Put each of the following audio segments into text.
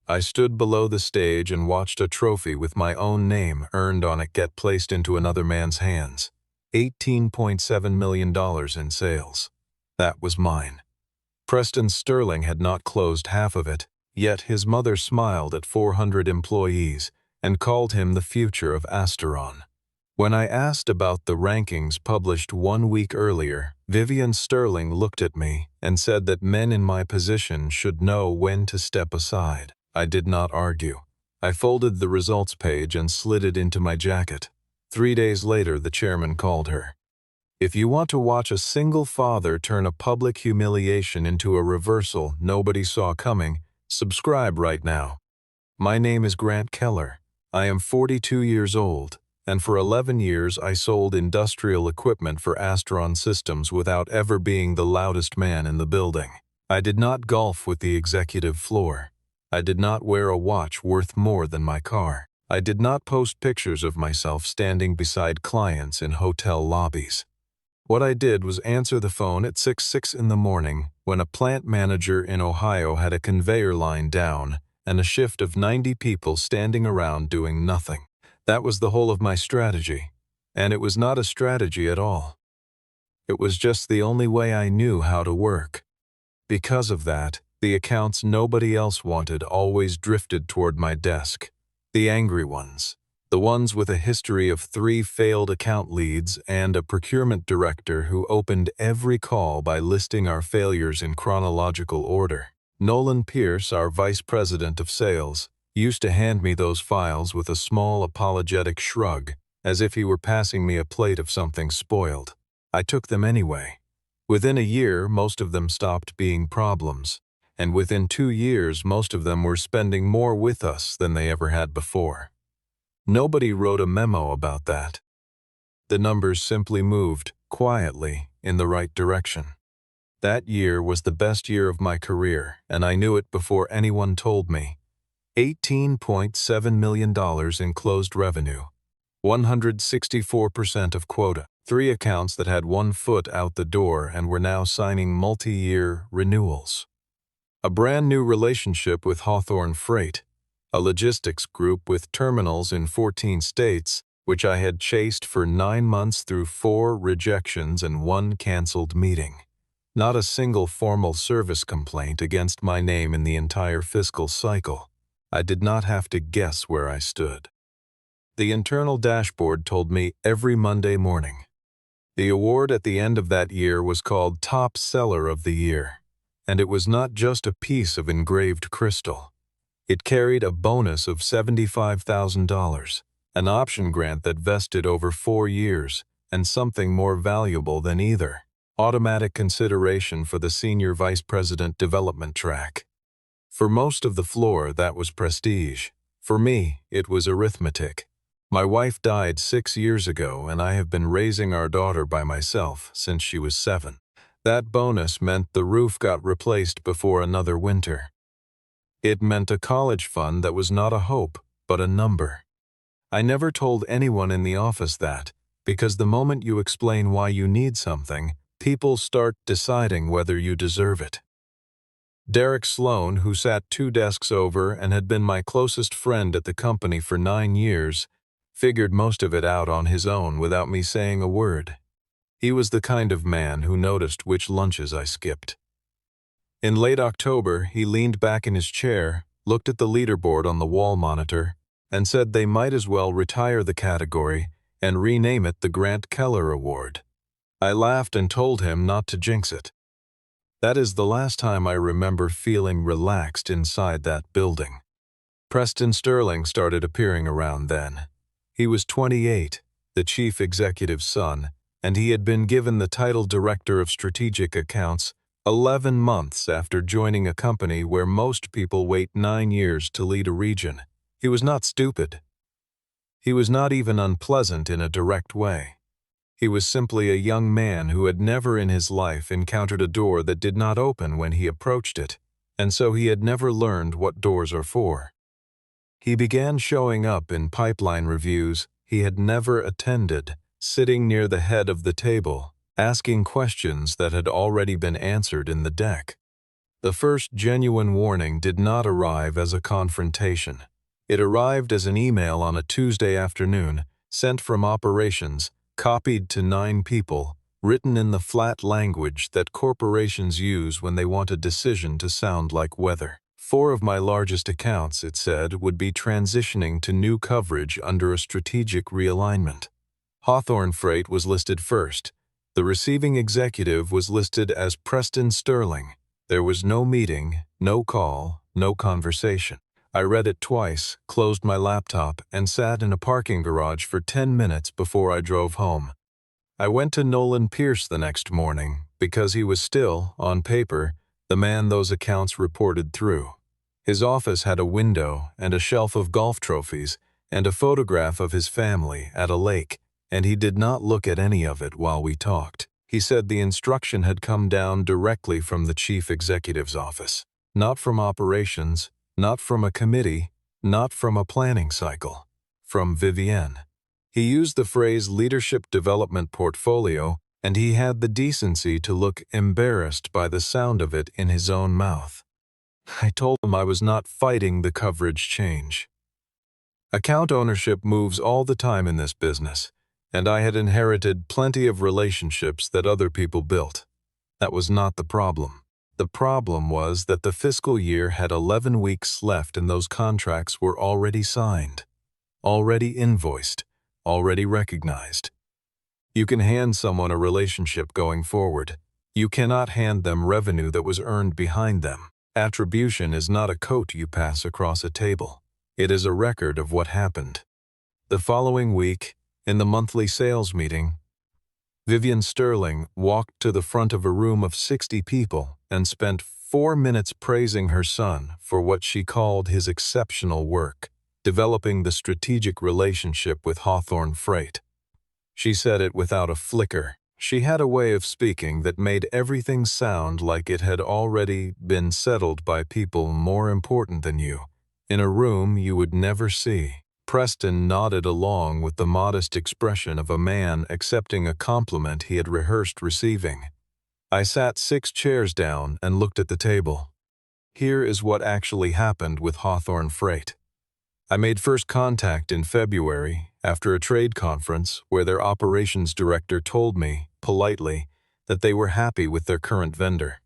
I stood below the stage and watched a trophy with my own name earned on it get placed into another man's hands. $18.7 million in sales. That was mine. Preston Sterling had not closed half of it, yet his mother smiled at 400 employees and called him the future of Asteron. When I asked about the rankings published 1 week earlier, Vivienne Sterling looked at me and said that men in my position should know when to step aside. I did not argue. I folded the results page and slid it into my jacket. 3 days later, the chairman called her. If you want to watch a single father turn a public humiliation into a reversal nobody saw coming, subscribe right now. My name is Grant Keller. I am 42 years old, and for 11 years I sold industrial equipment for Asteron Systems without ever being the loudest man in the building. I did not golf with the executive floor. I did not wear a watch worth more than my car. I did not post pictures of myself standing beside clients in hotel lobbies. What I did was answer the phone at 6 in the morning when a plant manager in Ohio had a conveyor line down and a shift of 90 people standing around doing nothing. That was the whole of my strategy, and it was not a strategy at all. It was just the only way I knew how to work. Because of that, the accounts nobody else wanted always drifted toward my desk. The angry ones. The ones with a history of 3 failed account leads and a procurement director who opened every call by listing our failures in chronological order. Nolan Pierce, our vice president of sales, used to hand me those files with a small apologetic shrug, as if he were passing me a plate of something spoiled. I took them anyway. Within a year, most of them stopped being problems, and within 2 years, most of them were spending more with us than they ever had before. Nobody wrote a memo about that. The numbers simply moved, quietly, in the right direction. That year was the best year of my career, and I knew it before anyone told me. $18.7 million in closed revenue, 164% of quota, 3 accounts that had 1 foot out the door and were now signing multi-year renewals. A brand new relationship with Hawthorne Freight, a logistics group with terminals in 14 states, which I had chased for 9 months through 4 rejections and 1 canceled meeting. Not a single formal service complaint against my name in the entire fiscal cycle. I did not have to guess where I stood. The internal dashboard told me every Monday morning. The award at the end of that year was called Top Seller of the Year, and it was not just a piece of engraved crystal. It carried a bonus of $75,000, an option grant that vested over 4 years, and something more valuable than either, automatic consideration for the Senior Vice President Development track. For most of the floor, that was prestige. For me, it was arithmetic. My wife died 6 years ago, and I have been raising our daughter by myself since she was 7. That bonus meant the roof got replaced before another winter. It meant a college fund that was not a hope, but a number. I never told anyone in the office that, because the moment you explain why you need something, people start deciding whether you deserve it. Derek Sloan, who sat 2 desks over and had been my closest friend at the company for 9 years, figured most of it out on his own without me saying a word. He was the kind of man who noticed which lunches I skipped. In late October, he leaned back in his chair, looked at the leaderboard on the wall monitor, and said they might as well retire the category and rename it the Grant Keller Award. I laughed and told him not to jinx it. That is the last time I remember feeling relaxed inside that building. Preston Sterling started appearing around then. He was 28, the chief executive's son, and he had been given the title Director of Strategic Accounts 11 months after joining a company where most people wait 9 years to lead a region. He was not stupid. He was not even unpleasant in a direct way. He was simply a young man who had never in his life encountered a door that did not open when he approached it, and so he had never learned what doors are for. He began showing up in pipeline reviews he had never attended, sitting near the head of the table, asking questions that had already been answered in the deck. The first genuine warning did not arrive as a confrontation. It arrived as an email on a Tuesday afternoon, sent from operations, copied to 9 people, written in the flat language that corporations use when they want a decision to sound like weather. 4 of my largest accounts, it said, would be transitioning to new coverage under a strategic realignment. Hawthorne Freight was listed first. The receiving executive was listed as Preston Sterling. There was no meeting, no call, no conversation. I read it twice, closed my laptop, and sat in a parking garage for 10 minutes before I drove home. I went to Nolan Pierce the next morning because he was still, on paper, the man those accounts reported through. His office had a window and a shelf of golf trophies and a photograph of his family at a lake, and he did not look at any of it while we talked. He said the instruction had come down directly from the chief executive's office, not from operations, not from a committee, not from a planning cycle, from Vivienne. He used the phrase leadership development portfolio, and he had the decency to look embarrassed by the sound of it in his own mouth. I told him I was not fighting the coverage change. Account ownership moves all the time in this business, and I had inherited plenty of relationships that other people built. That was not the problem. The problem was that the fiscal year had 11 weeks left and those contracts were already signed, already invoiced, already recognized. You can hand someone a relationship going forward. You cannot hand them revenue that was earned behind them. Attribution is not a coat you pass across a table. It is a record of what happened. The following week, in the monthly sales meeting, Vivienne Sterling walked to the front of a room of 60 people and spent 4 minutes praising her son for what she called his exceptional work, developing the strategic relationship with Hawthorne Freight. She said it without a flicker. She had a way of speaking that made everything sound like it had already been settled by people more important than you, in a room you would never see. Preston nodded along with the modest expression of a man accepting a compliment he had rehearsed receiving. I sat 6 chairs down and looked at the table. Here is what actually happened with Hawthorne Freight. I made first contact in February after a trade conference where their operations director told me, politely, that they were happy with their current vendor.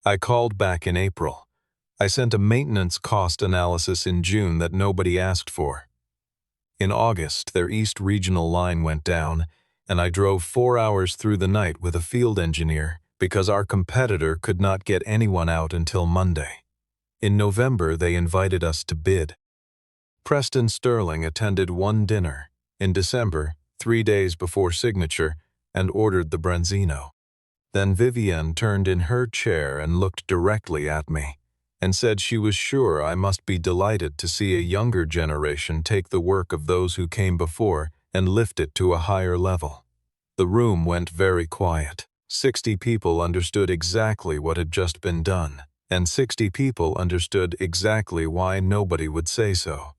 I called back in April. I sent a maintenance cost analysis in June that nobody asked for. In August, their East Regional line went down, and I drove 4 hours through the night with a field engineer because our competitor could not get anyone out until Monday. In November, they invited us to bid. Preston Sterling attended 1 dinner, in December, 3 days before signature, and ordered the Branzino. Then Vivienne turned in her chair and looked directly at me, and said she was sure I must be delighted to see a younger generation take the work of those who came before and lift it to a higher level. The room went very quiet. 60 people understood exactly what had just been done, and 60 people understood exactly why nobody would say so.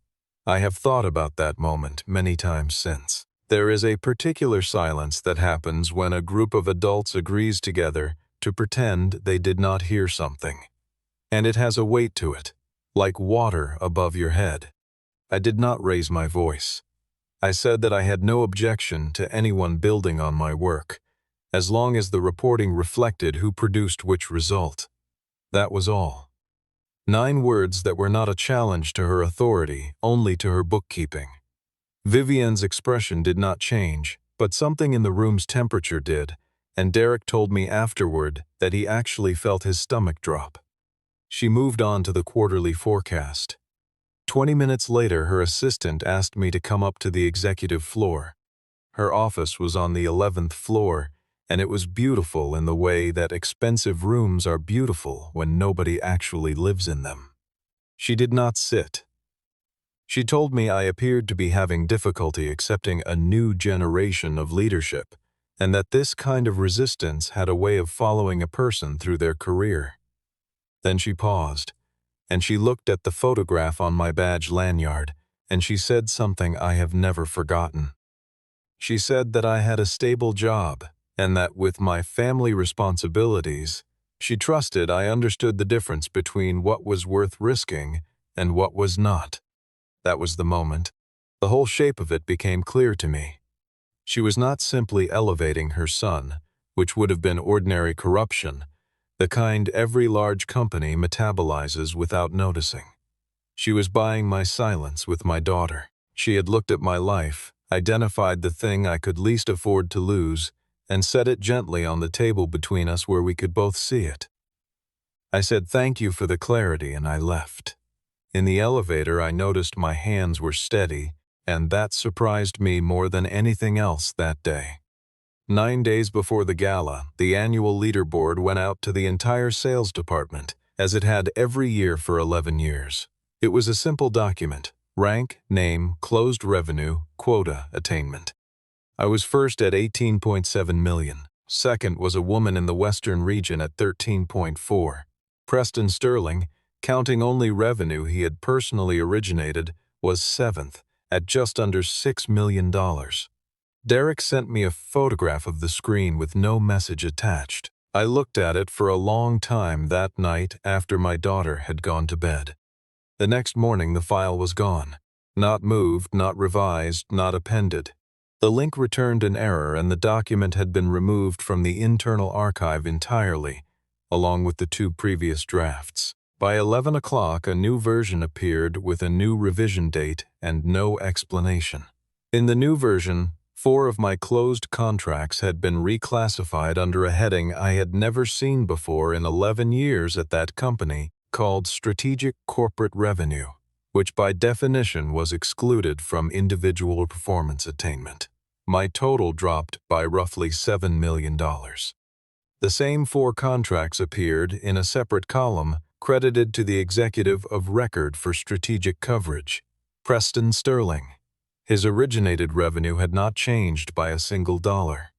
I have thought about that moment many times since. There is a particular silence that happens when a group of adults agrees together to pretend they did not hear something. And it has a weight to it, like water above your head. I did not raise my voice. I said that I had no objection to anyone building on my work, as long as the reporting reflected who produced which result. That was all. 9 words that were not a challenge to her authority, only to her bookkeeping. Vivienne's expression did not change, but something in the room's temperature did, and Derek told me afterward that he actually felt his stomach drop. She moved on to the quarterly forecast. 20 minutes later, her assistant asked me to come up to the executive floor. Her office was on the 11th floor, and it was beautiful in the way that expensive rooms are beautiful when nobody actually lives in them. She did not sit. She told me I appeared to be having difficulty accepting a new generation of leadership, and that this kind of resistance had a way of following a person through their career. Then she paused, and she looked at the photograph on my badge lanyard, and she said something I have never forgotten. She said that I had a stable job, and that with my family responsibilities, She trusted I understood the difference between what was worth risking and what was not. That was the moment. The whole shape of it became clear to me. She was not simply elevating her son, which would have been ordinary corruption, the kind every large company metabolizes without noticing. She was buying my silence with my daughter. She had looked at my life, identified the thing I could least afford to lose, and set it gently on the table between us where we could both see it. I said thank you for the clarity, and I left. In the elevator, I noticed my hands were steady, and that surprised me more than anything else that day. 9 days before the gala, the annual leaderboard went out to the entire sales department, as it had every year for 11 years. It was a simple document: rank, name, closed revenue, quota attainment. I was first at 18.7 million. Second was a woman in the western region at 13.4. Preston Sterling, counting only revenue he had personally originated, was seventh at just under $6 million. Derek sent me a photograph of the screen with no message attached. I looked at it for a long time that night after my daughter had gone to bed. The next morning the file was gone. Not moved, not revised, not appended. The link returned an error, and the document had been removed from the internal archive entirely, along with the 2 previous drafts. By 11 o'clock, a new version appeared with a new revision date and no explanation. In the new version, 4 of my closed contracts had been reclassified under a heading I had never seen before in 11 years at that company, called Strategic Corporate Revenue, which by definition was excluded from individual performance attainment. My total dropped by roughly $7 million. The same 4 contracts appeared in a separate column credited to the executive of record for strategic coverage, Preston Sterling. His originated revenue had not changed by a single dollar.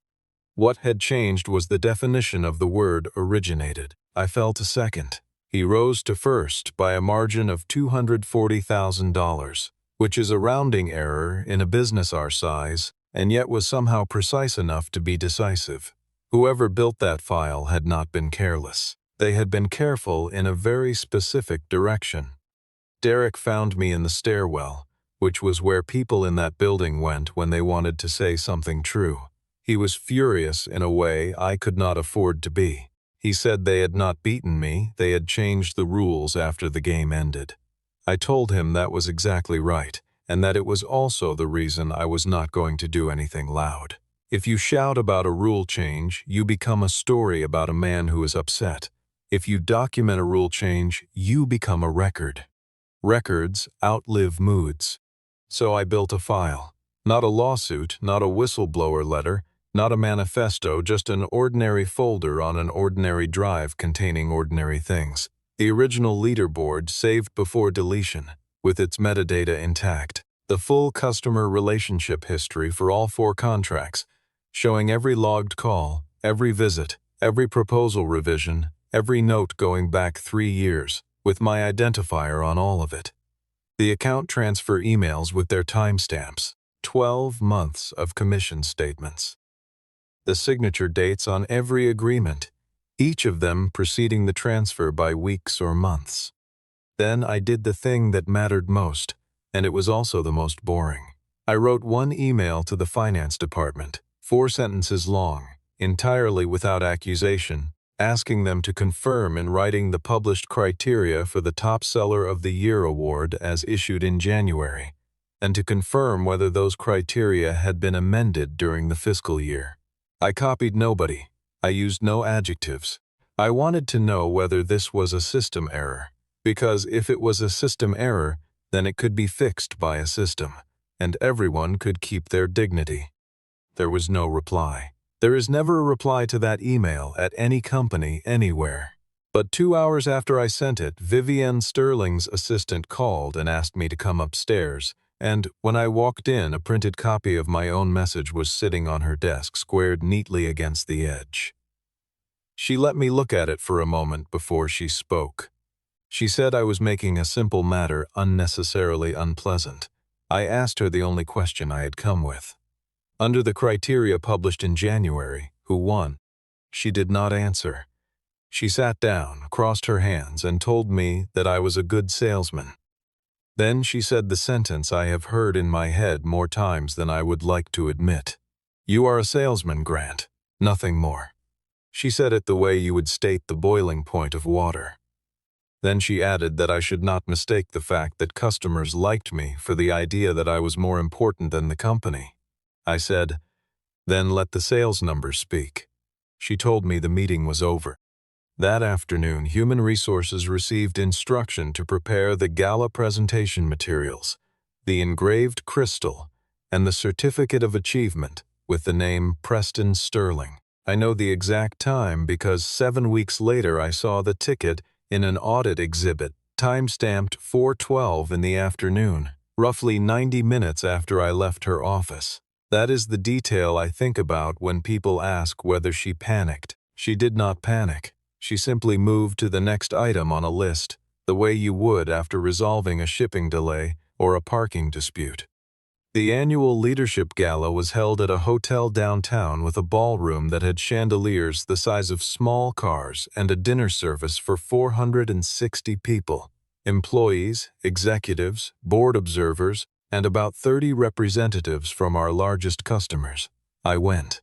What had changed was the definition of the word originated. I fell to second. He rose to first by a margin of $240,000, which is a rounding error in a business our size, and yet was somehow precise enough to be decisive. Whoever built that file had not been careless. They had been careful in a very specific direction. Derek found me in the stairwell, which was where people in that building went when they wanted to say something true. He was furious in a way I could not afford to be. He said they had not beaten me, they had changed the rules after the game ended. I told him that was exactly right, and that it was also the reason I was not going to do anything loud. If you shout about a rule change, you become a story about a man who is upset. If you document a rule change, you become a record. Records outlive moods. So I built a file. Not a lawsuit, not a whistleblower letter, not a manifesto, just an ordinary folder on an ordinary drive containing ordinary things. The original leaderboard saved before deletion, with its metadata intact. The full customer relationship history for all 4 contracts, showing every logged call, every visit, every proposal revision, every note going back 3 years, with my identifier on all of it. The account transfer emails with their timestamps, 12 months of commission statements. The signature dates on every agreement, each of them preceding the transfer by weeks or months. Then I did the thing that mattered most, and it was also the most boring. I wrote 1 email to the finance department, 4 sentences long, entirely without accusation, asking them to confirm in writing the published criteria for the Top Seller of the Year award as issued in January, and to confirm whether those criteria had been amended during the fiscal year. I copied nobody. I used no adjectives. I wanted to know whether this was a system error, because if it was a system error, then it could be fixed by a system, and everyone could keep their dignity. There was no reply. There is never a reply to that email at any company anywhere. But 2 hours after I sent it, Vivienne Sterling's assistant called and asked me to come upstairs, and when I walked in, a printed copy of my own message was sitting on her desk, squared neatly against the edge. She let me look at it for a moment before she spoke. She said I was making a simple matter unnecessarily unpleasant. I asked her the only question I had come with. Under the criteria published in January, who won? She did not answer. She sat down, crossed her hands, and told me that I was a good salesman. Then she said the sentence I have heard in my head more times than I would like to admit. "You are a salesman, Grant. Nothing more." She said it the way you would state the boiling point of water. Then she added that I should not mistake the fact that customers liked me for the idea that I was more important than the company. I said, "Then let the sales numbers speak." She told me the meeting was over. That afternoon, Human Resources received instruction to prepare the gala presentation materials, the engraved crystal, and the certificate of achievement with the name Preston Sterling. I know the exact time because 7 weeks later I saw the ticket in an audit exhibit, time-stamped 4:12 in the afternoon, roughly 90 minutes after I left her office. That is the detail I think about when people ask whether she panicked. She did not panic. She simply moved to the next item on a list, the way you would after resolving a shipping delay or a parking dispute. The annual leadership gala was held at a hotel downtown with a ballroom that had chandeliers the size of small cars and a dinner service for 460 people, employees, executives, board observers, and about 30 representatives from our largest customers. I went.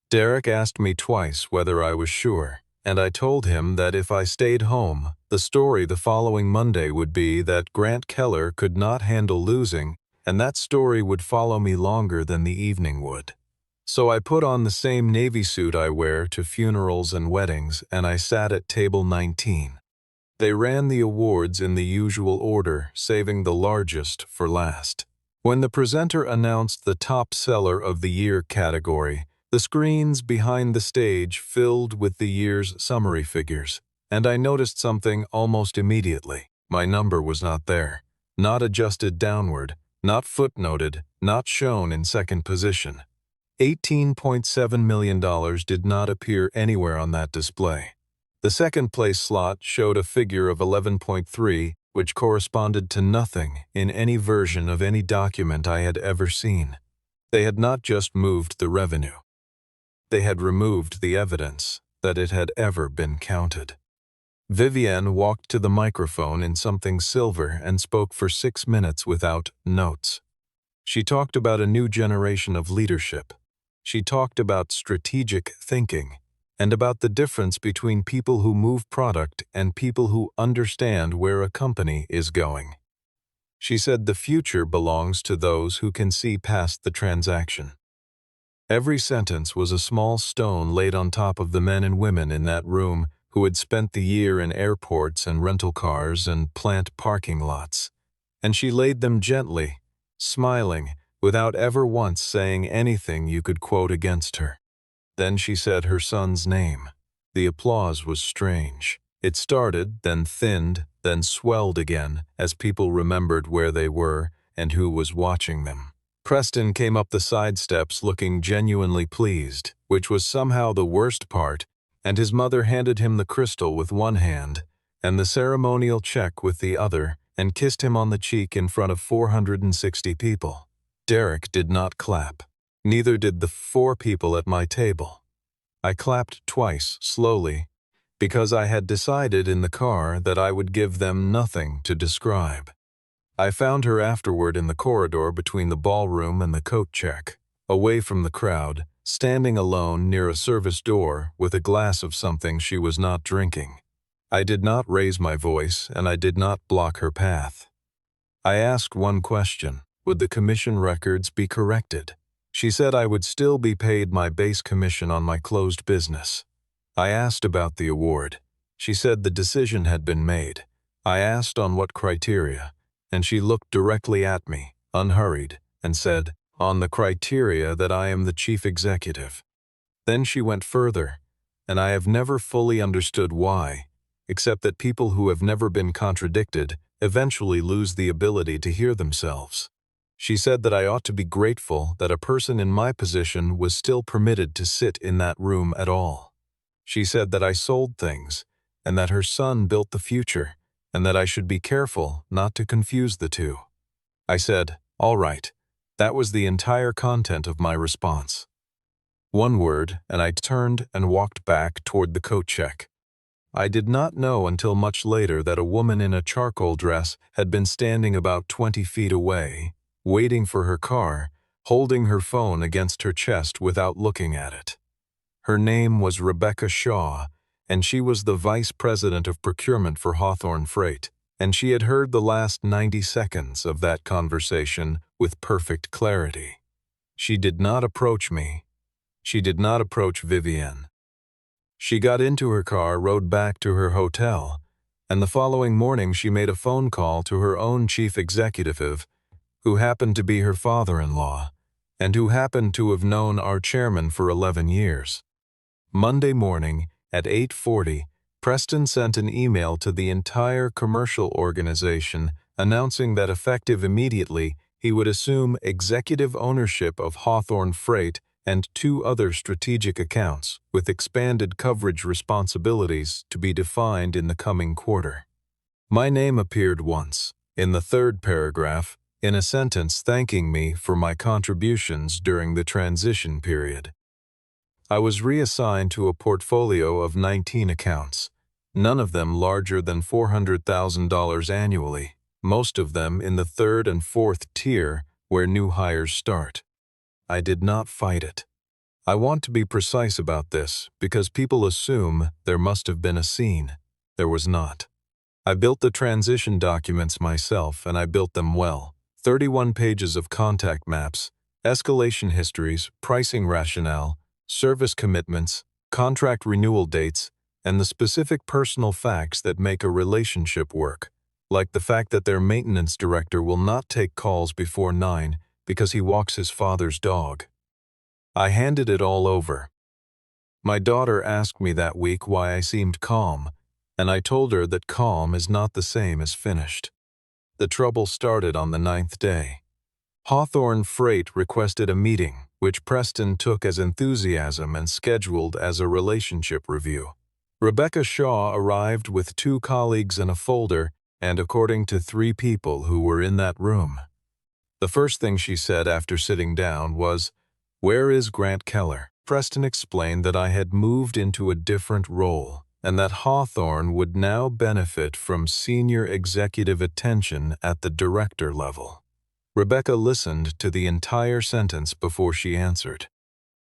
Derek asked me twice whether I was sure, and I told him that if I stayed home, the story the following Monday would be that Grant Keller could not handle losing, and that story would follow me longer than the evening would. So I put on the same navy suit I wear to funerals and weddings, and I sat at table 19. They ran the awards in the usual order, saving the largest for last. When the presenter announced the top seller of the year category, the screens behind the stage filled with the year's summary figures, and I noticed something almost immediately. My number was not there, not adjusted downward, not footnoted, not shown in second position. $18.7 million did not appear anywhere on that display. The second place slot showed a figure of 11.3, which corresponded to nothing in any version of any document I had ever seen. They had not just moved the revenue. They had removed the evidence that it had ever been counted. Vivienne walked to the microphone in something silver and spoke for 6 minutes without notes. She talked about a new generation of leadership. She talked about strategic thinking and about the difference between people who move product and people who understand where a company is going. She said the future belongs to those who can see past the transaction. Every sentence was a small stone laid on top of the men and women in that room who had spent the year in airports and rental cars and plant parking lots. And she laid them gently, smiling, without ever once saying anything you could quote against her. Then she said her son's name. The applause was strange. It started, then thinned, then swelled again as people remembered where they were and who was watching them. Preston came up the side steps looking genuinely pleased, which was somehow the worst part, and his mother handed him the crystal with one hand and the ceremonial check with the other and kissed him on the cheek in front of 460 people. Derek did not clap. Neither did the 4 people at my table. I clapped twice, slowly, because I had decided in the car that I would give them nothing to describe. I found her afterward in the corridor between the ballroom and the coat check, away from the crowd, standing alone near a service door with a glass of something she was not drinking. I did not raise my voice, and I did not block her path. I asked one question: would the commission records be corrected? She said I would still be paid my base commission on my closed business. I asked about the award. She said the decision had been made. I asked on what criteria, and she looked directly at me, unhurried, and said, "On the criteria that I am the chief executive." Then she went further, and I have never fully understood why, except that people who have never been contradicted eventually lose the ability to hear themselves. She said that I ought to be grateful that a person in my position was still permitted to sit in that room at all. She said that I sold things, and that her son built the future, and that I should be careful not to confuse the two. I said, "All right." That was the entire content of my response. One word, and I turned and walked back toward the coat check. I did not know until much later that a woman in a charcoal dress had been standing about 20 feet away, waiting for her car, holding her phone against her chest without looking at it. Her name was Rebecca Shaw, and she was the vice president of procurement for Hawthorne Freight, and she had heard the last 90 seconds of that conversation with perfect clarity. She did not approach me. She did not approach Vivienne. She got into her car, rode back to her hotel, and the following morning she made a phone call to her own chief executive, who happened to be her father-in-law, and who happened to have known our chairman for 11 years. Monday morning, at 8:40, Preston sent an email to the entire commercial organization announcing that effective immediately, he would assume executive ownership of Hawthorne Freight and 2 other strategic accounts with expanded coverage responsibilities to be defined in the coming quarter. My name appeared once, in the 3rd paragraph, in a sentence thanking me for my contributions during the transition period. I was reassigned to a portfolio of 19 accounts, none of them larger than $400,000 annually, most of them in the 3rd and 4th tier where new hires start. I did not fight it. I want to be precise about this because people assume there must have been a scene. There was not. I built the transition documents myself, and I built them well. 31 pages of contact maps, escalation histories, pricing rationale, service commitments, contract renewal dates, and the specific personal facts that make a relationship work, like the fact that their maintenance director will not take calls before 9 because he walks his father's dog. I handed it all over. My daughter asked me that week why I seemed calm, and I told her that calm is not the same as finished. The trouble started on the 9th day. Hawthorne Freight requested a meeting, which Preston took as enthusiasm and scheduled as a relationship review. Rebecca Shaw arrived with 2 colleagues and a folder, and according to 3 people who were in that room. The first thing she said after sitting down was, "Where is Grant Keller?" Preston explained that I had moved into a different role, and that Hawthorne would now benefit from senior executive attention at the director level. Rebecca listened to the entire sentence before she answered.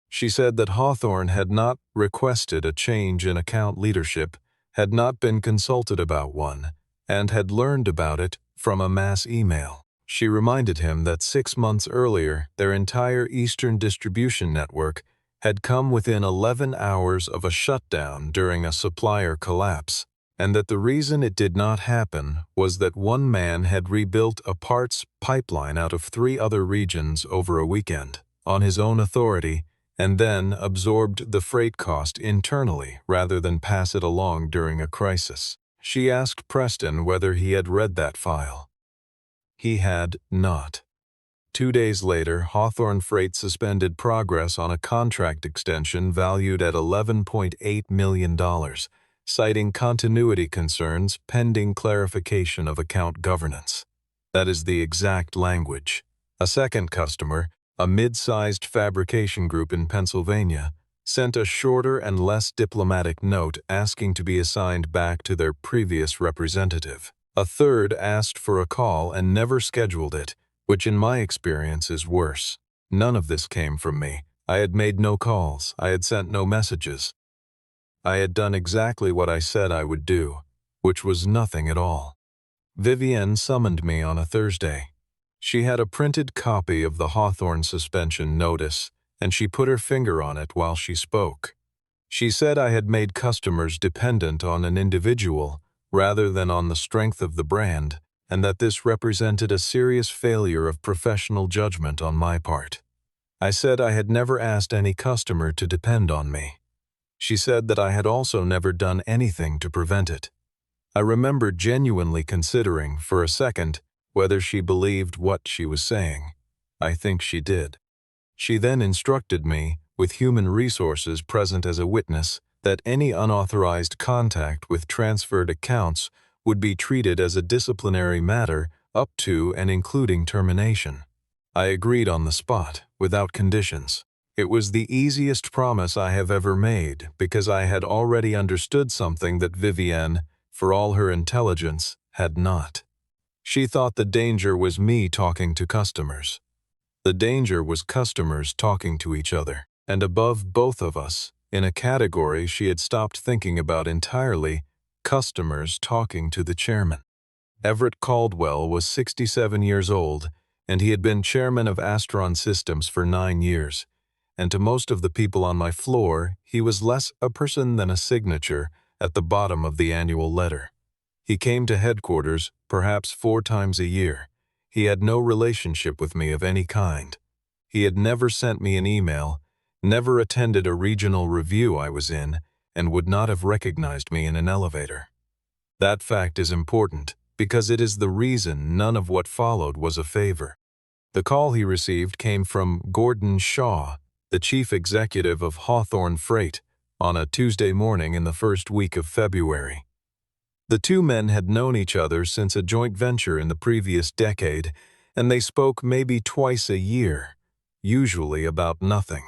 She said that Hawthorne had not requested a change in account leadership, had not been consulted about one, and had learned about it from a mass email. She reminded him that 6 months earlier, their entire Eastern distribution network had come within 11 hours of a shutdown during a supplier collapse, and that the reason it did not happen was that one man had rebuilt a parts pipeline out of 3 other regions over a weekend, on his own authority, and then absorbed the freight cost internally rather than pass it along during a crisis. She asked Preston whether he had read that file. He had not. 2 days later, Hawthorne Freight suspended progress on a contract extension valued at $11.8 million, citing continuity concerns pending clarification of account governance. That is the exact language. A second customer, a mid-sized fabrication group in Pennsylvania, sent a shorter and less diplomatic note asking to be assigned back to their previous representative. A third asked for a call and never scheduled it, which in my experience is worse. None of this came from me. I had made no calls. I had sent no messages. I had done exactly what I said I would do, which was nothing at all. Vivienne summoned me on a Thursday. She had a printed copy of the Hawthorne suspension notice, and she put her finger on it while she spoke. She said I had made customers dependent on an individual rather than on the strength of the brand, and that this represented a serious failure of professional judgment on my part. I said I had never asked any customer to depend on me. She said that I had also never done anything to prevent it. I remember genuinely considering, for a second, whether she believed what she was saying. I think she did. She then instructed me, with human resources present as a witness, that any unauthorized contact with transferred accounts would be treated as a disciplinary matter up to and including termination. I agreed on the spot, without conditions. It was the easiest promise I have ever made because I had already understood something that Vivienne, for all her intelligence, had not. She thought the danger was me talking to customers. The danger was customers talking to each other, and above both of us, in a category she had stopped thinking about entirely, customers talking to the chairman. Everett Caldwell was 67 years old, and he had been chairman of Asteron Systems for 9 years, and to most of the people on my floor, he was less a person than a signature at the bottom of the annual letter. He came to headquarters perhaps 4 times a year. He had no relationship with me of any kind. He had never sent me an email, never attended a regional review I was in, and would not have recognized me in an elevator. That fact is important because it is the reason none of what followed was a favor. The call he received came from Gordon Shaw, the chief executive of Hawthorne Freight, on a Tuesday morning in the first week of February. The two men had known each other since a joint venture in the previous decade, and they spoke maybe twice a year, usually about nothing.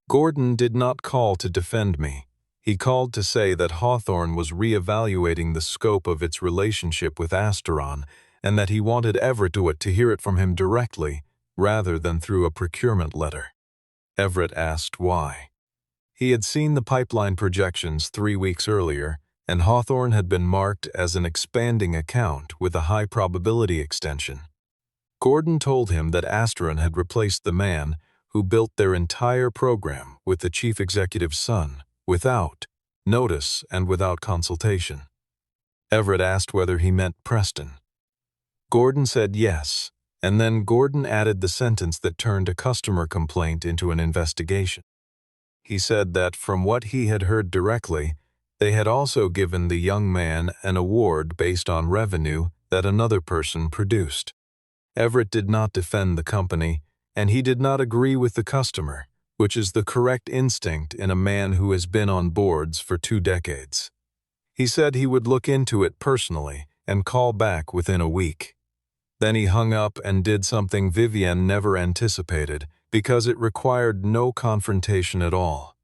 Gordon did not call to defend me. He called to say that Hawthorne was reevaluating the scope of its relationship with Asteron, and that he wanted Everett to hear it from him directly, rather than through a procurement letter. Everett asked why. He had seen the pipeline projections 3 weeks earlier, and Hawthorne had been marked as an expanding account with a high probability extension. Gordon told him that Asteron had replaced the man who built their entire program with the chief executive's son, without notice and without consultation. Everett asked whether he meant Preston. Gordon said yes, and then Gordon added the sentence that turned a customer complaint into an investigation. He said that from what he had heard directly, they had also given the young man an award based on revenue that another person produced. Everett did not defend the company, and he did not agree with the customer, which is the correct instinct in a man who has been on boards for 2 decades. He said he would look into it personally and call back within a week. Then he hung up and did something Vivienne never anticipated because it required no confrontation at all.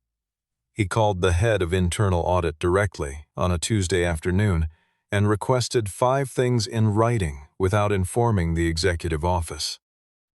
He called the head of internal audit directly on a Tuesday afternoon and requested 5 things in writing without informing the executive office.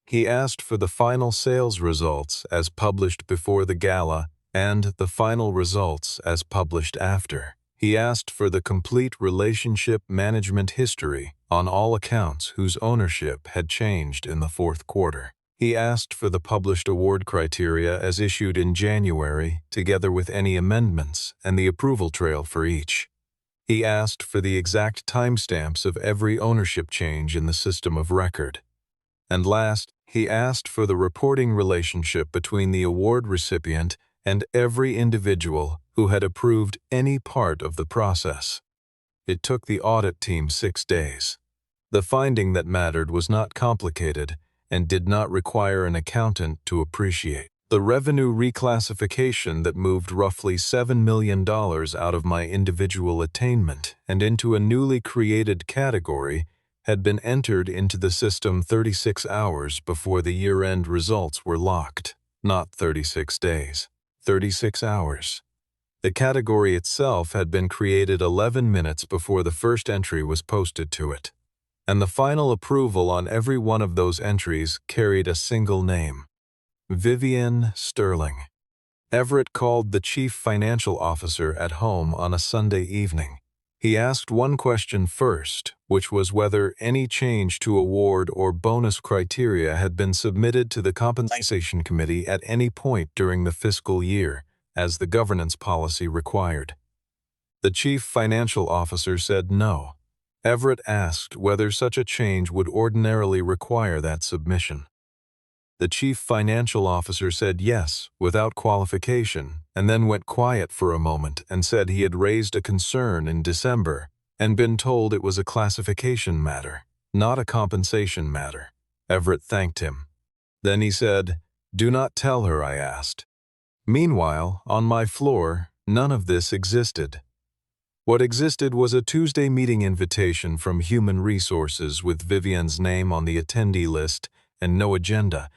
He asked for the final sales results as published before the gala and the final results as published after. He asked for the complete relationship management history on all accounts whose ownership had changed in the 4th quarter. He asked for the published award criteria as issued in January, together with any amendments and the approval trail for each. He asked for the exact timestamps of every ownership change in the system of record. And last, he asked for the reporting relationship between the award recipient and every individual who had approved any part of the process. It took the audit team 6 days. The finding that mattered was not complicated and did not require an accountant to appreciate. The revenue reclassification that moved roughly $7 million out of my individual attainment and into a newly created category had been entered into the system 36 hours before the year-end results were locked. Not 36 days. 36 hours. The category itself had been created 11 minutes before the first entry was posted to it, and the final approval on every one of those entries carried a single name: Vivienne Sterling. Everett called the chief financial officer at home on a Sunday evening. He asked one question first, which was whether any change to award or bonus criteria had been submitted to the compensation committee at any point during the fiscal year, as the governance policy required. The chief financial officer said no. Everett asked whether such a change would ordinarily require that submission. The chief financial officer said yes, without qualification, and then went quiet for a moment and said he had raised a concern in December and been told it was a classification matter, not a compensation matter. Everett thanked him. Then he said, "Do not tell her I asked." Meanwhile, on my floor, none of this existed. What existed was a Tuesday meeting invitation from Human Resources with Vivienne's name on the attendee list and no agenda,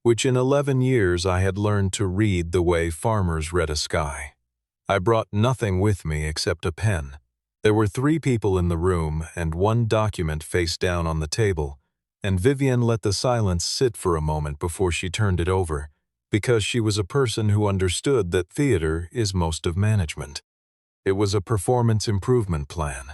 which in 11 years I had learned to read the way farmers read a sky. I brought nothing with me except a pen. There were 3 people in the room and 1 document face down on the table, and Vivienne let the silence sit for a moment before she turned it over, because she was a person who understood that theater is most of management. It was a performance improvement plan.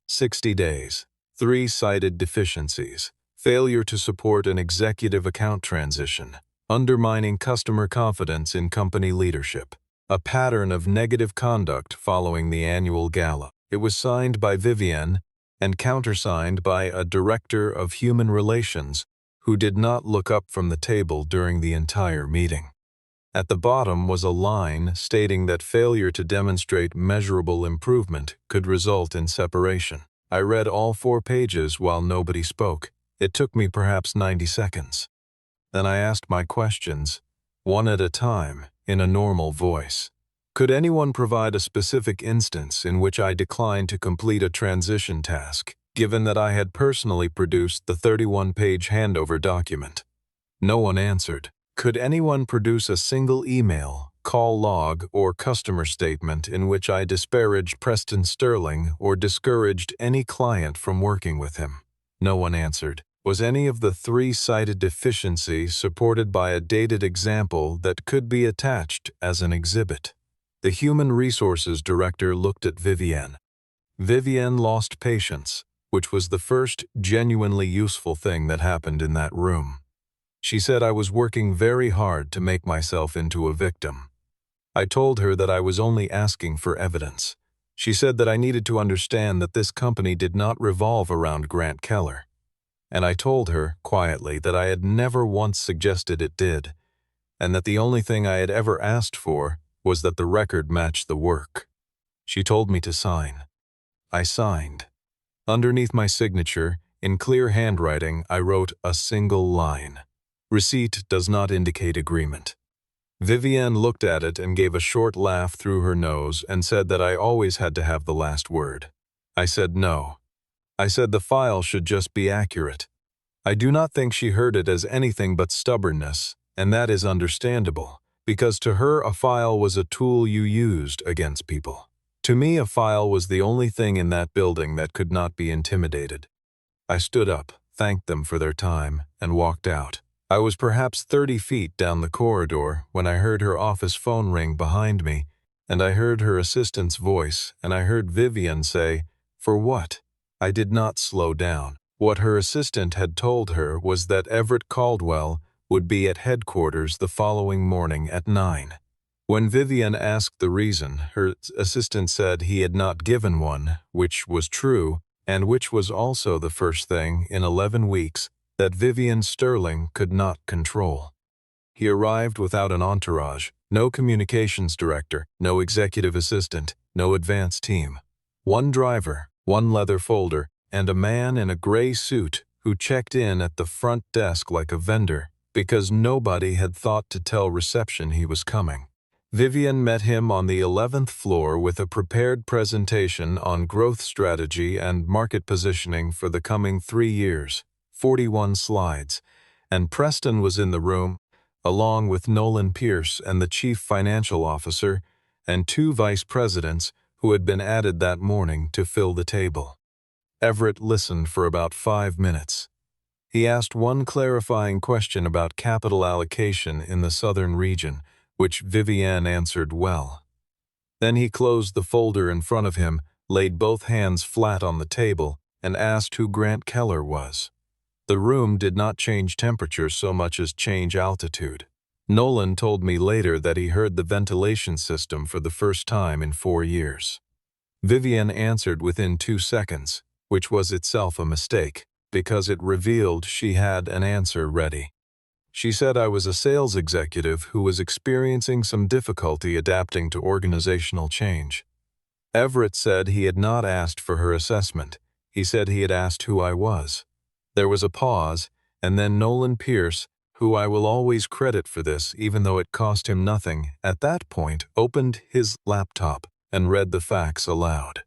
60 days, 3 cited deficiencies, failure to support an executive account transition, undermining customer confidence in company leadership, a pattern of negative conduct following the annual gala. It was signed by Vivienne and countersigned by a director of human relations who did not look up from the table during the entire meeting. At the bottom was a line stating that failure to demonstrate measurable improvement could result in separation. I read all 4 pages while nobody spoke. It took me perhaps 90 seconds. Then I asked my questions, one at a time, in a normal voice. Could anyone provide a specific instance in which I declined to complete a transition task, given that I had personally produced the 31-page handover document? No one answered. Could anyone produce a single email, call log, or customer statement in which I disparaged Preston Sterling or discouraged any client from working with him? No one answered. Was any of the 3 cited deficiencies supported by a dated example that could be attached as an exhibit? The Human Resources Director looked at Vivienne. Vivienne lost patience, which was the first genuinely useful thing that happened in that room. She said I was working very hard to make myself into a victim. I told her that I was only asking for evidence. She said that I needed to understand that this company did not revolve around Grant Keller. And I told her, quietly, that I had never once suggested it did, and that the only thing I had ever asked for was that the record match the work. She told me to sign. I signed. Underneath my signature, in clear handwriting, I wrote a single line. Receipt does not indicate agreement. Vivienne looked at it and gave a short laugh through her nose and said that I always had to have the last word. I said no. I said the file should just be accurate. I do not think she heard it as anything but stubbornness, and that is understandable, because to her a file was a tool you used against people. To me, a file was the only thing in that building that could not be intimidated. I stood up, thanked them for their time, and walked out. I was perhaps 30 feet down the corridor when I heard her office phone ring behind me, and I heard her assistant's voice, and I heard Vivienne say, "For what?" I did not slow down. What her assistant had told her was that Everett Caldwell would be at headquarters the following morning at 9. When Vivienne asked the reason, her assistant said he had not given one, which was true, and which was also the first thing in 11 weeks that Vivienne Sterling could not control. He arrived without an entourage, no communications director, no executive assistant, no advance team. 1 driver, 1 leather folder, and a man in a gray suit who checked in at the front desk like a vendor because nobody had thought to tell reception he was coming. Vivienne met him on the 11th floor with a prepared presentation on growth strategy and market positioning for the coming 3 years. 41 slides, and Preston was in the room, along with Nolan Pierce and the chief financial officer, and 2 vice presidents who had been added that morning to fill the table. Everett listened for about 5 minutes. He asked 1 clarifying question about capital allocation in the southern region, which Vivienne answered well. Then he closed the folder in front of him, laid both hands flat on the table, and asked who Grant Keller was. The room did not change temperature so much as change altitude. Nolan told me later that he heard the ventilation system for the first time in 4 years. Vivienne answered within 2 seconds, which was itself a mistake, because it revealed she had an answer ready. She said I was a sales executive who was experiencing some difficulty adapting to organizational change. Everett said he had not asked for her assessment. He said he had asked who I was. There was a pause, and then Nolan Pierce, who I will always credit for this even though it cost him nothing, at that point opened his laptop and read the facts aloud.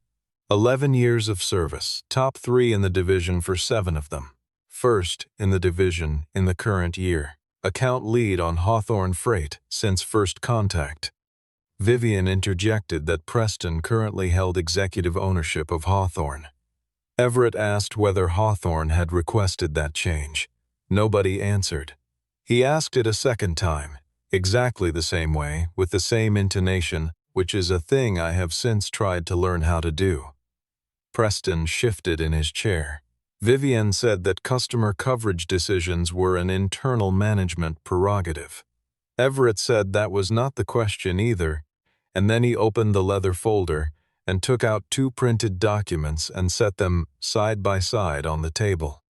11 years of service, top 3 in the division for 7 of them. First in the division in the current year. account lead on Hawthorne Freight since first contact. Vivienne interjected that Preston currently held executive ownership of Hawthorne. Everett asked whether Hawthorne had requested that change. Nobody answered. He asked it a second time, exactly the same way, with the same intonation, which is a thing I have since tried to learn how to do. Preston shifted in his chair. Vivienne said that customer coverage decisions were an internal management prerogative. Everett said that was not the question either, and then he opened the leather folder and took out 2 printed documents and set them side by side on the table.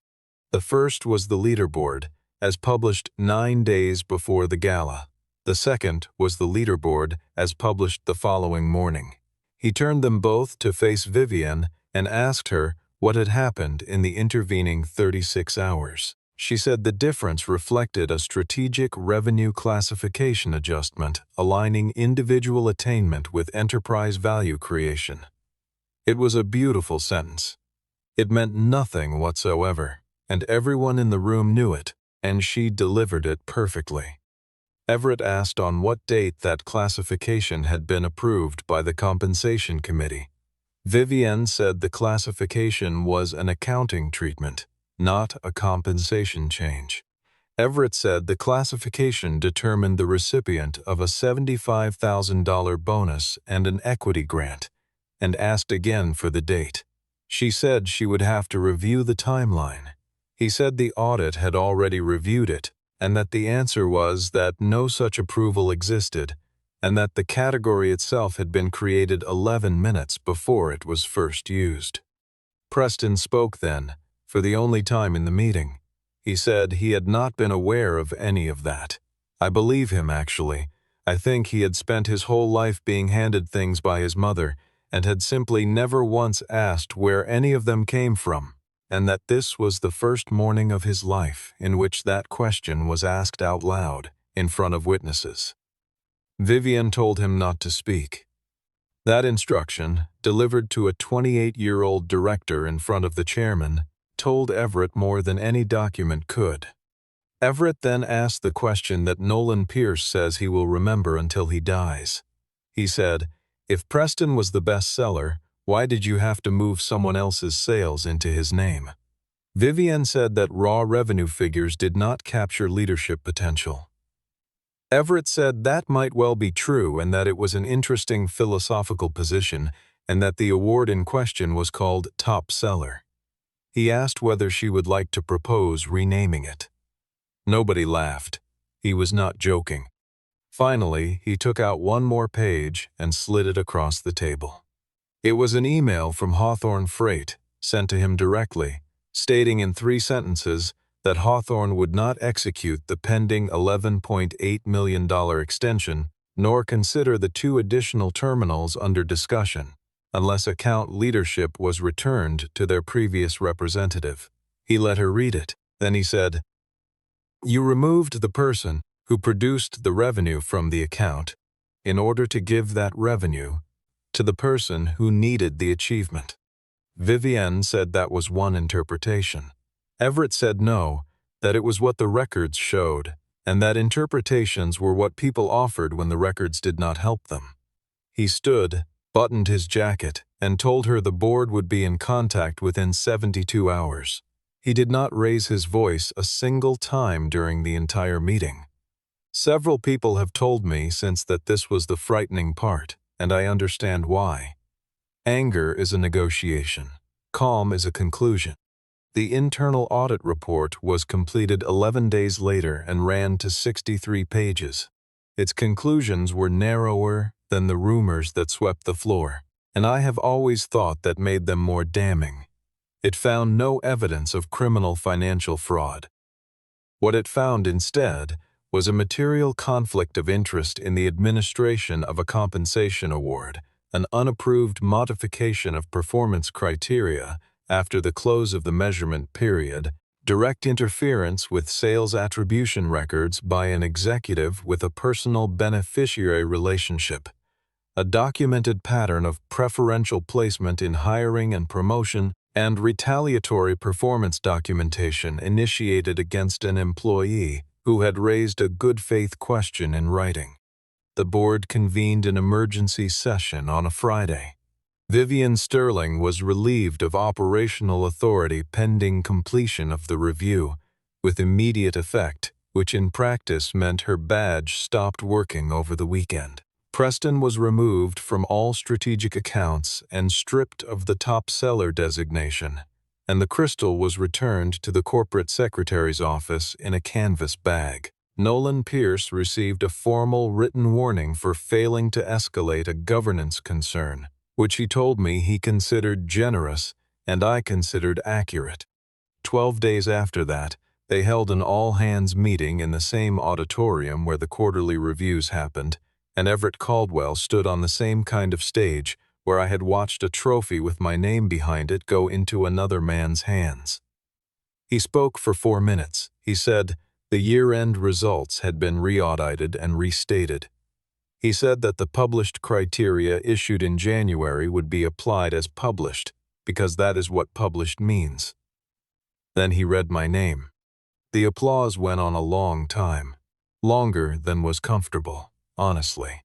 The first was the leaderboard, as published 9 days before the gala. The second was the leaderboard, as published the following morning. He turned them both to face Vivienne and asked her what had happened in the intervening 36 hours. She said the difference reflected a strategic revenue classification adjustment aligning individual attainment with enterprise value creation. It was a beautiful sentence. It meant nothing whatsoever, and everyone in the room knew it, and she delivered it perfectly. Everett asked on what date that classification had been approved by the compensation committee. Vivienne said the classification was an accounting treatment, not a compensation change. Everett said the classification determined the recipient of a $75,000 bonus and an equity grant, and asked again for the date. She said she would have to review the timeline. He said the audit had already reviewed it, and that the answer was that no such approval existed, and that the category itself had been created 11 minutes before it was first used. Preston spoke then, for the only time in the meeting. He said he had not been aware of any of that. I believe him, actually. I think he had spent his whole life being handed things by his mother and had simply never once asked where any of them came from, and that this was the first morning of his life in which that question was asked out loud in front of witnesses. Vivienne told him not to speak. That instruction, delivered to a 28-year-old director in front of the chairman, told Everett more than any document could. Everett then asked the question that Nolan Pierce says he will remember until he dies. He said, "If Preston was the best seller, why did you have to move someone else's sales into his name?" Vivienne said that raw revenue figures did not capture leadership potential. Everett said that might well be true and that it was an interesting philosophical position and that the award in question was called Top Seller. He asked whether she would like to propose renaming it. Nobody laughed. He was not joking. Finally, he took out one more page and slid it across the table. It was an email from Hawthorne Freight, sent to him directly, stating in 3 sentences that Hawthorne would not execute the pending $11.8 million extension nor consider the 2 additional terminals under discussion, unless account leadership was returned to their previous representative. He let her read it. Then he said, "You removed the person who produced the revenue from the account in order to give that revenue to the person who needed the achievement." Vivienne said that was one interpretation. Everett said no, that it was what the records showed, and that interpretations were what people offered when the records did not help them. He stood, buttoned his jacket, and told her the board would be in contact within 72 hours. He did not raise his voice a single time during the entire meeting. Several people have told me since that this was the frightening part, and I understand why. Anger is a negotiation. Calm is a conclusion. The internal audit report was completed 11 days later and ran to 63 pages. Its conclusions were narrower than the rumors that swept the floor, and I have always thought that made them more damning. It found no evidence of criminal financial fraud. What it found instead was a material conflict of interest in the administration of a compensation award, an unapproved modification of performance criteria after the close of the measurement period, direct interference with sales attribution records by an executive with a personal beneficiary relationship, a documented pattern of preferential placement in hiring and promotion, and retaliatory performance documentation initiated against an employee who had raised a good faith question in writing. The board convened an emergency session on a Friday. Vivienne Sterling was relieved of operational authority pending completion of the review, with immediate effect, which in practice meant her badge stopped working over the weekend. Preston was removed from all strategic accounts and stripped of the top seller designation, and the crystal was returned to the corporate secretary's office in a canvas bag. Nolan Pierce received a formal written warning for failing to escalate a governance concern, which he told me he considered generous and I considered accurate. 12 days after that, they held an all-hands meeting in the same auditorium where the quarterly reviews happened, and Everett Caldwell stood on the same kind of stage where I had watched a trophy with my name behind it go into another man's hands. He spoke for 4 minutes. He said the year-end results had been re-audited and restated. He said that the published criteria issued in January would be applied as published, because that is what published means. Then he read my name. The applause went on a long time, longer than was comfortable, honestly.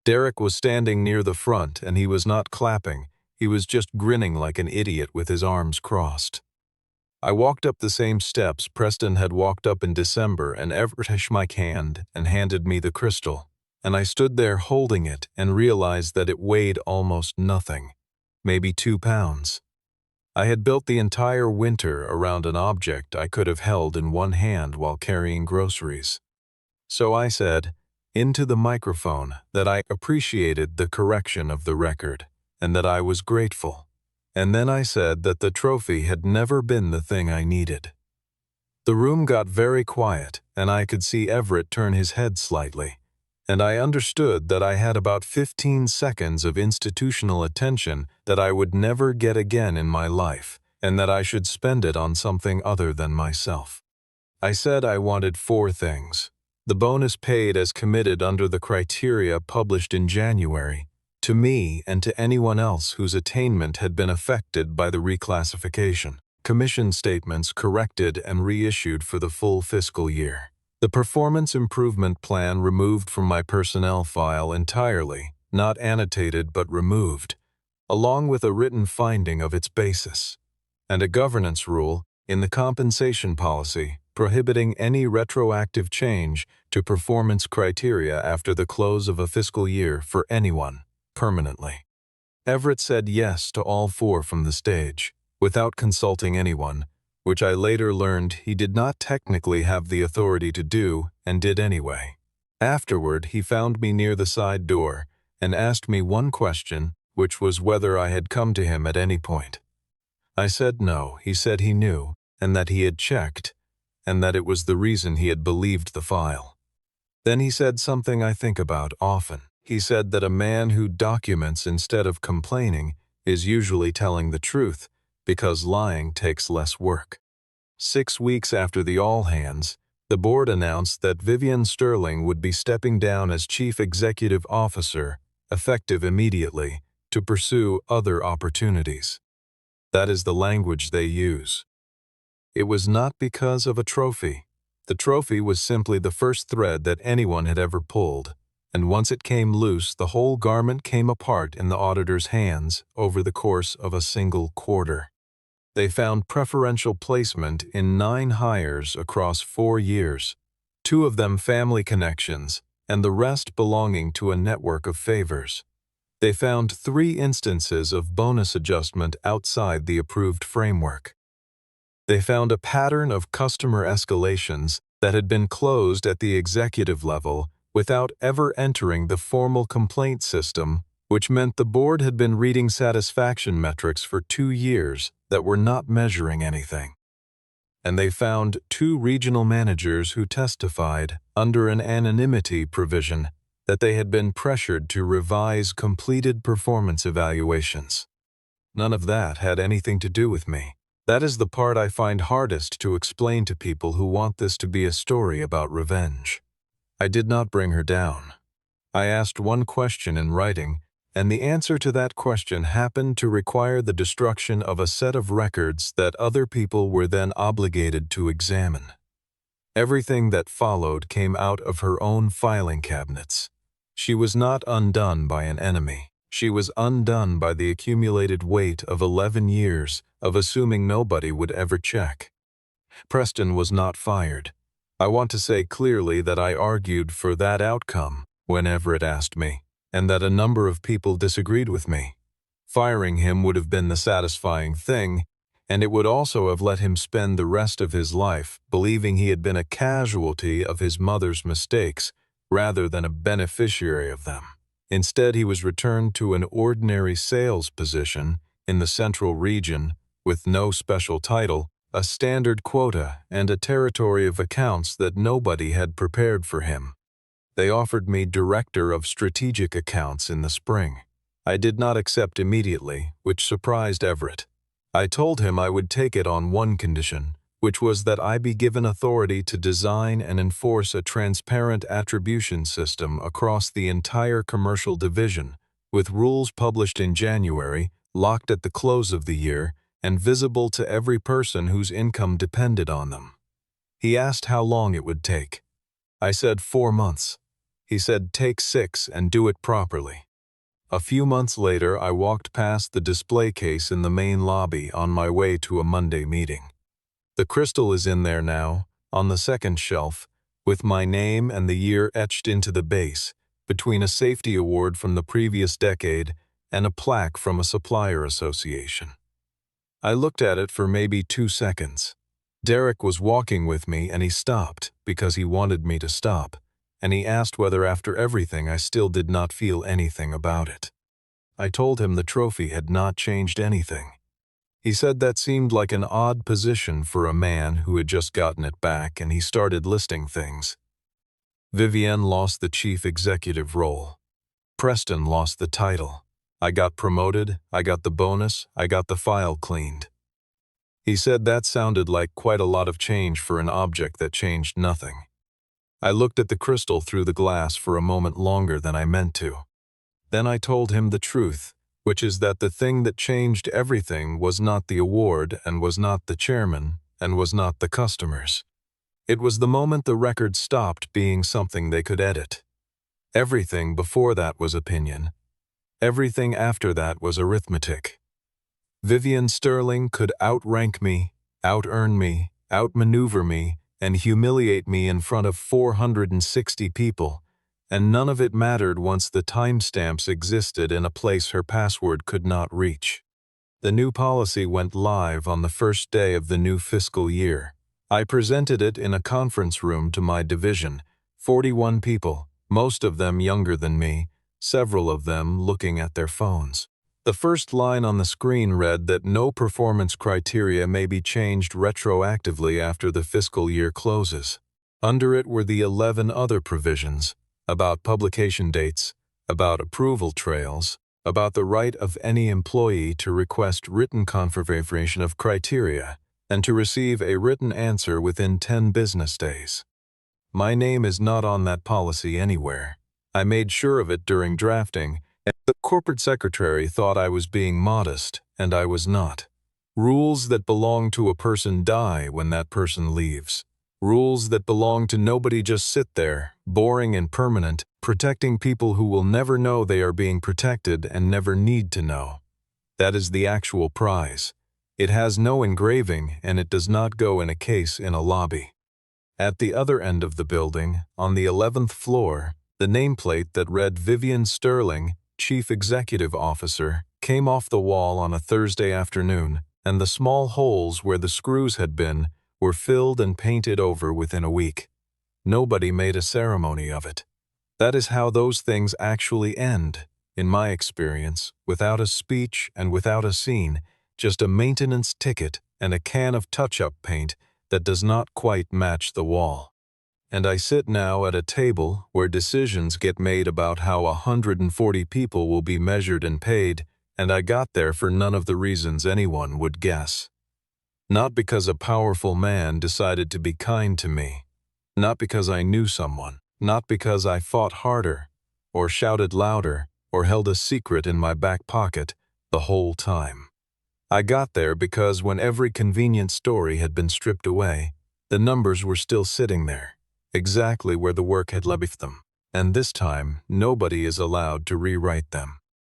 Derek was standing near the front and he was not clapping, he was just grinning like an idiot with his arms crossed. I walked up the same steps Preston had walked up in December and Everett shook my hand and handed me the crystal, and I stood there holding it and realized that it weighed almost nothing, maybe 2 pounds. I had built the entire winter around an object I could have held in one hand while carrying groceries. So I said, into the microphone, that I appreciated the correction of the record, and that I was grateful. And then I said that the trophy had never been the thing I needed. The room got very quiet, and I could see Everett turn his head slightly, and I understood that I had about 15 seconds of institutional attention that I would never get again in my life, and that I should spend it on something other than myself. I said I wanted 4 things. The bonus paid as committed under the criteria published in January, to me and to anyone else whose attainment had been affected by the reclassification. Commission statements corrected and reissued for the full fiscal year. The performance improvement plan removed from my personnel file entirely, not annotated but removed, along with a written finding of its basis, and a governance rule in the compensation policy prohibiting any retroactive change to performance criteria after the close of a fiscal year for anyone, permanently. Everett said yes to all 4 from the stage, without consulting anyone, which I later learned he did not technically have the authority to do and did anyway. Afterward, he found me near the side door and asked me one question, which was whether I had come to him at any point. I said no. He said he knew, and that he had checked, and that it was the reason he had believed the file. Then he said something I think about often. He said that a man who documents instead of complaining is usually telling the truth, because lying takes less work. 6 weeks after the all-hands, the board announced that Vivienne Sterling would be stepping down as Chief Executive Officer, effective immediately, to pursue other opportunities. That is the language they use. It was not because of a trophy. The trophy was simply the first thread that anyone had ever pulled, and once it came loose, the whole garment came apart in the auditor's hands over the course of a single quarter. They found preferential placement in 9 hires across 4 years, 2 of them family connections, and the rest belonging to a network of favors. They found 3 instances of bonus adjustment outside the approved framework. They found a pattern of customer escalations that had been closed at the executive level without ever entering the formal complaint system, which meant the board had been reading satisfaction metrics for 2 years that were not measuring anything. And they found 2 regional managers who testified, under an anonymity provision, that they had been pressured to revise completed performance evaluations. None of that had anything to do with me. That is the part I find hardest to explain to people who want this to be a story about revenge. I did not bring her down. I asked one question in writing, and the answer to that question happened to require the destruction of a set of records that other people were then obligated to examine. Everything that followed came out of her own filing cabinets. She was not undone by an enemy. She was undone by the accumulated weight of 11 years of assuming nobody would ever check. Preston was not fired. I want to say clearly that I argued for that outcome when Everett asked me, and that a number of people disagreed with me. Firing him would have been the satisfying thing, and it would also have let him spend the rest of his life believing he had been a casualty of his mother's mistakes rather than a beneficiary of them. Instead, he was returned to an ordinary sales position in the central region with no special title, a standard quota, and a territory of accounts that nobody had prepared for him. They offered me Director of Strategic Accounts in the spring. I did not accept immediately, which surprised Everett. I told him I would take it on one condition, which was that I be given authority to design and enforce a transparent attribution system across the entire commercial division, with rules published in January, locked at the close of the year, and visible to every person whose income depended on them. He asked how long it would take. I said 4 months. He said take 6 and do it properly. A few months later, I walked past the display case in the main lobby on my way to a Monday meeting. The crystal is in there now, on the second shelf, with my name and the year etched into the base, between a safety award from the previous decade and a plaque from a supplier association. I looked at it for maybe 2 seconds. Derek was walking with me and he stopped because he wanted me to stop, and he asked whether after everything I still did not feel anything about it. I told him the trophy had not changed anything. He said that seemed like an odd position for a man who had just gotten it back, and he started listing things. Vivienne lost the chief executive role. Preston lost the title. I got promoted, I got the bonus, I got the file cleaned. He said that sounded like quite a lot of change for an object that changed nothing. I looked at the crystal through the glass for a moment longer than I meant to. Then I told him the truth, which is that the thing that changed everything was not the award and was not the chairman and was not the customers. It was the moment the record stopped being something they could edit. Everything before that was opinion. Everything after that was arithmetic. Vivienne Sterling could outrank me, out-earn me, outmaneuver me, and humiliate me in front of 460 people, and none of it mattered once the timestamps existed in a place her password could not reach. The new policy went live on the first day of the new fiscal year. I presented it in a conference room to my division, 41 people, most of them younger than me, several of them looking at their phones. The first line on the screen read that no performance criteria may be changed retroactively after the fiscal year closes. Under it were the 11 other provisions about publication dates, about approval trails, about the right of any employee to request written confirmation of criteria and to receive a written answer within 10 business days. My name is not on that policy anywhere. I made sure of it during drafting, and the corporate secretary thought I was being modest, and I was not. Rules that belong to a person die when that person leaves. Rules that belong to nobody just sit there, boring and permanent, protecting people who will never know they are being protected and never need to know. That is the actual prize. It has no engraving, and it does not go in a case in a lobby. At the other end of the building, on the 11th floor, the nameplate that read Vivienne Sterling, Chief Executive Officer, came off the wall on a Thursday afternoon, and the small holes where the screws had been were filled and painted over within a week. Nobody made a ceremony of it. That is how those things actually end, in my experience, without a speech and without a scene, just a maintenance ticket and a can of touch-up paint that does not quite match the wall. And I sit now at a table where decisions get made about how 140 people will be measured and paid, and I got there for none of the reasons anyone would guess. Not because a powerful man decided to be kind to me, not because I knew someone, not because I fought harder, or shouted louder, or held a secret in my back pocket the whole time. I got there because when every convenient story had been stripped away, The numbers were still sitting there, exactly where the work had left them, and this time nobody is allowed to rewrite them.